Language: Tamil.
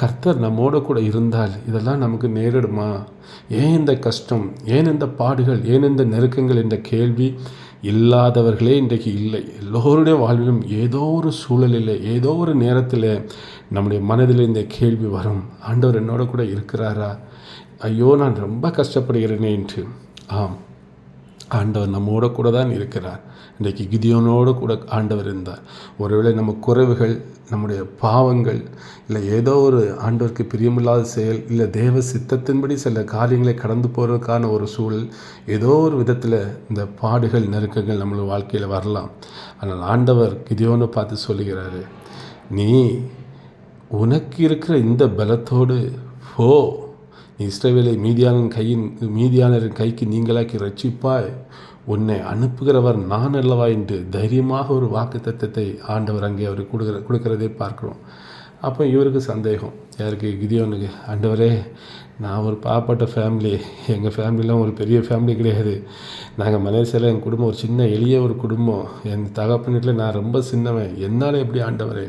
கர்த்தர் நம்மோடு கூட இருந்தால் இதெல்லாம் நமக்கு நேரிடுமா? ஏன் இந்த கஷ்டம், ஏன் இந்த பாடுகள், ஏன் இந்த நெருக்கங்கள் என்ற கேள்வி இல்லாதவர்களே இன்றைக்கு இல்லை. எல்லோருடைய வாழ்விலும் ஏதோ ஒரு சூழலில், ஏதோ ஒரு நேரத்தில் நம்முடைய மனதில் இந்த கேள்வி வரும். ஆண்டவர் என்னோட கூட இருக்கிறாரா? ஐயோ, நான் ரொம்ப கஷ்டப்படுகிறேனே என்று. ஆம், ஆண்டவர் நம்மோட கூட தான் இருக்கிறார். இன்றைக்கு கிதியோனோடு கூட ஆண்டவர் இருந்தார். ஒருவேளை நம்ம குறைவுகள், நம்முடைய பாவங்கள், இல்லை ஏதோ ஒரு ஆண்டவருக்கு பிரியமில்லாத செயல், இல்லை தேவ சித்தத்தின்படி சில காரியங்களை கடந்து போகிறதுக்கான ஒரு சூழல், ஏதோ ஒரு விதத்தில் இந்த பாடுகள் நெருக்கங்கள் நம்மளோட வாழ்க்கையில் வரலாம். ஆனால் ஆண்டவர் கிதியோனை பார்த்து சொல்லுகிறாரு, நீ உனக்கு இருக்கிற இந்த பலத்தோடு போ, நீ இஸ்ரவேலை மீதியானரின் கைக்கு நீங்களாக்கி ரட்சிப்பாய், உன்னை அனுப்புகிறவர் நான் அல்லவா என்று தைரியமாக ஒரு வாக்குத்தத்தத்தை ஆண்டவர் அங்கே அவர் கொடுக்கிறதே பார்க்குறோம். அப்போ இவருக்கு சந்தேகம், யாருக்கு? கிதியோனுக்கு. ஆண்டவரே, நான் ஒரு பாவப்பட்ட ஃபேமிலி, எங்கள் ஃபேமிலிலாம் ஒரு பெரிய ஃபேமிலி கிடையாது. நாங்கள் மலேசியாவில் என் குடும்பம் ஒரு சின்ன எளிய ஒரு குடும்பம். என் தகப்பன் வீட்டில் நான் ரொம்ப சின்னவன். என்னால் எப்படி ஆண்டவரே